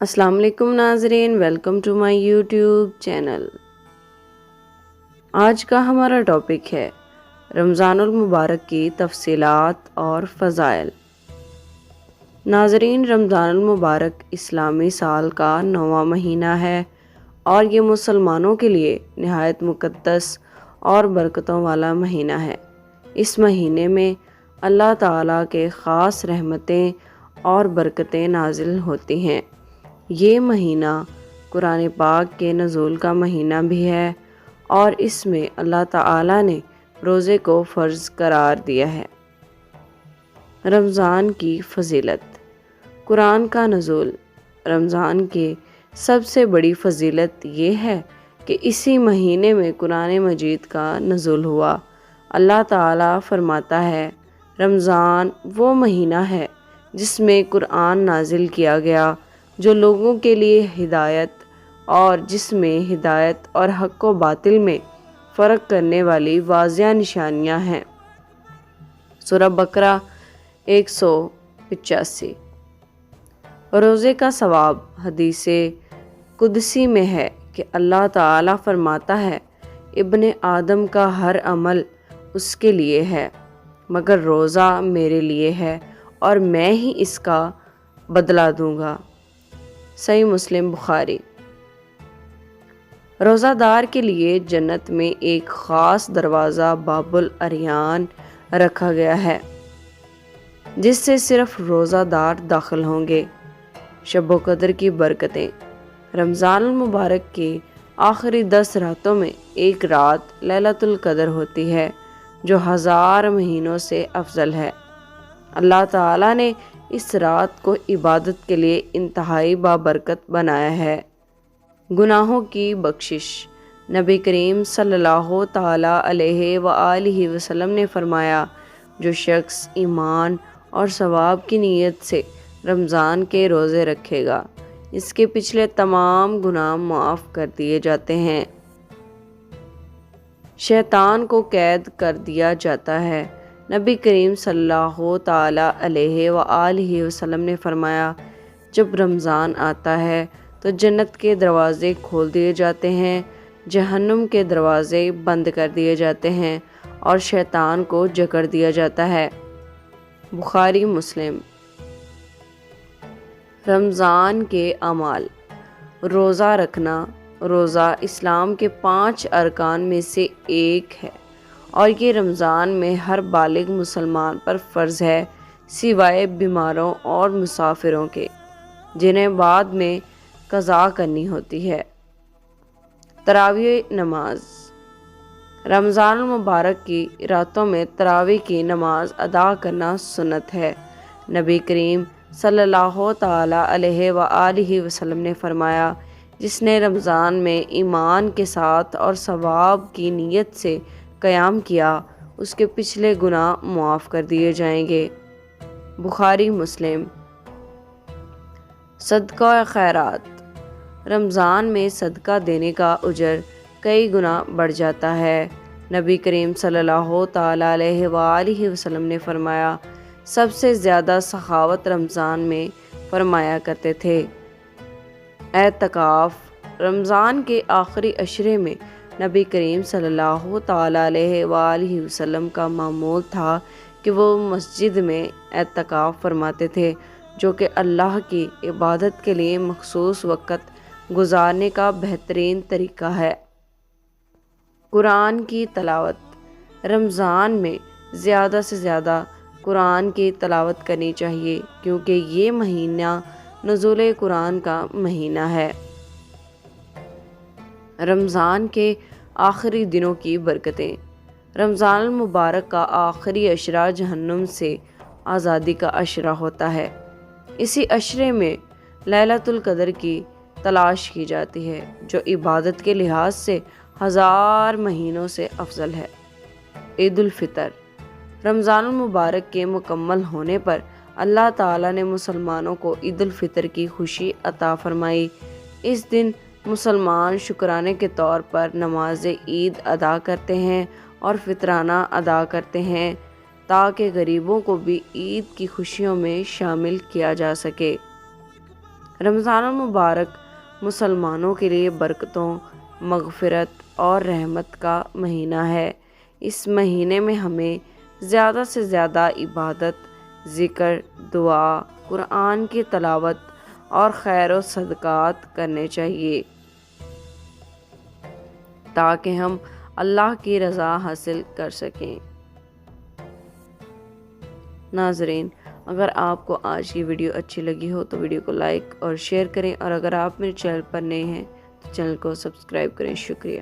السلام علیکم ناظرین، welcome to my YouTube channel. آج کا ہمارا ٹاپک ہے رمضان المبارک کی تفصیلات اور فضائل۔ ناظرین، رمضان المبارک اسلامی سال کا 9واں مہینہ ہے اور یہ مسلمانوں کے لیے نہایت مقدس اور برکتوں والا مہینہ ہے۔ اس مہینے میں اللہ تعالیٰ کے خاص رحمتیں اور برکتیں نازل ہوتی ہیں۔ یہ مہینہ قرآن پاک کے نزول کا مہینہ بھی ہے اور اس میں اللہ تعالیٰ نے روزے کو فرض قرار دیا ہے۔ رمضان کی فضیلت۔ قرآن کا نزول۔ رمضان کی سب سے بڑی فضیلت یہ ہے کہ اسی مہینے میں قرآن مجید کا نزول ہوا۔ اللہ تعالیٰ فرماتا ہے، رمضان وہ مہینہ ہے جس میں قرآن نازل کیا گیا، جو لوگوں کے لیے ہدایت اور جس میں ہدایت اور حق و باطل میں فرق کرنے والی واضح نشانیاں ہیں۔ سورہ بقرہ 185۔ روزے کا ثواب۔ حدیث قدسی میں ہے کہ اللہ تعالیٰ فرماتا ہے، ابن آدم کا ہر عمل اس کے لیے ہے مگر روزہ میرے لیے ہے اور میں ہی اس کا بدلہ دوں گا۔ صحیح مسلم بخاری۔ روزہ دار کے لیے جنت میں ایک خاص دروازہ باب الاریان رکھا گیا ہے جس سے صرف روزہ دار داخل ہوں گے۔ شب و قدر کی برکتیں۔ رمضان المبارک کی آخری 10 راتوں میں ایک رات لیلۃ القدر ہوتی ہے جو 1000 مہینوں سے افضل ہے۔ اللہ تعالیٰ نے اس رات کو عبادت کے لیے انتہائی بابرکت بنایا ہے۔ گناہوں کی بخشش۔ نبی کریم صلی اللہ تعالیٰ علیہ وآلہ وسلم نے فرمایا، جو شخص ایمان اور ثواب کی نیت سے رمضان کے روزے رکھے گا، اس کے پچھلے تمام گناہ معاف کر دیے جاتے ہیں۔ شیطان کو قید کر دیا جاتا ہے۔ نبی کریم صلی اللہ تعالیٰ علیہ وآلہ وسلم نے فرمایا، جب رمضان آتا ہے تو جنت کے دروازے کھول دیے جاتے ہیں، جہنم کے دروازے بند کر دیے جاتے ہیں اور شیطان کو جکڑ دیا جاتا ہے۔ بخاری مسلم۔ رمضان کے اعمال۔ روزہ رکھنا۔ روزہ اسلام کے 5 ارکان میں سے ایک ہے اور یہ رمضان میں ہر بالغ مسلمان پر فرض ہے سوائے بیماروں اور مسافروں کے، جنہیں بعد میں قضا کرنی ہوتی ہے۔ تراویح نماز۔ رمضان المبارک کی راتوں میں تراویح کی نماز ادا کرنا سنت ہے۔ نبی کریم صلی اللہ تعالیٰ علیہ وآلہ وسلم نے فرمایا، جس نے رمضان میں ایمان کے ساتھ اور ثواب کی نیت سے قیام کیا، اس کے پچھلے گناہ معاف کر دیے جائیں گے۔ بخاری مسلم۔ صدقہ خیرات۔ رمضان میں صدقہ دینے کا اجر کئی گنا بڑھ جاتا ہے۔ نبی کریم صلی اللہ تعالیٰ علیہ وآلہ وسلم نے فرمایا، سب سے زیادہ سخاوت رمضان میں فرمایا کرتے تھے۔ اعتکاف۔ رمضان کے آخری عشرے میں نبی کریم صلی اللہ تعالیٰ علیہ وآلہ وسلم کا معمول تھا کہ وہ مسجد میں اعتکاف فرماتے تھے، جو کہ اللہ کی عبادت کے لیے مخصوص وقت گزارنے کا بہترین طریقہ ہے۔ قرآن کی تلاوت۔ رمضان میں زیادہ سے زیادہ قرآن کی تلاوت کرنی چاہیے کیونکہ یہ مہینہ نزول قرآن کا مہینہ ہے۔ رمضان کے آخری دنوں کی برکتیں۔ رمضان المبارک کا آخری عشرہ جہنم سے آزادی کا عشرہ ہوتا ہے۔ اسی عشرے میں لیلۃ القدر کی تلاش کی جاتی ہے، جو عبادت کے لحاظ سے 1000 مہینوں سے افضل ہے۔ عید الفطر۔ رمضان المبارک کے مکمل ہونے پر اللہ تعالیٰ نے مسلمانوں کو عید الفطر کی خوشی عطا فرمائی۔ اس دن مسلمان شکرانے کے طور پر نماز عید ادا کرتے ہیں اور فطرانہ ادا کرتے ہیں تاکہ غریبوں کو بھی عید کی خوشیوں میں شامل کیا جا سکے۔ رمضان المبارک مسلمانوں کے لیے برکتوں، مغفرت اور رحمت کا مہینہ ہے۔ اس مہینے میں ہمیں زیادہ سے زیادہ عبادت، ذکر، دعا، قرآن کی تلاوت اور خیر و صدقات کرنے چاہیے تاکہ ہم اللہ کی رضا حاصل کر سکیں۔ ناظرین، اگر آپ کو آج کی ویڈیو اچھی لگی ہو تو ویڈیو کو لائک اور شیئر کریں، اور اگر آپ میرے چینل پر نئے ہیں تو چینل کو سبسکرائب کریں۔ شکریہ۔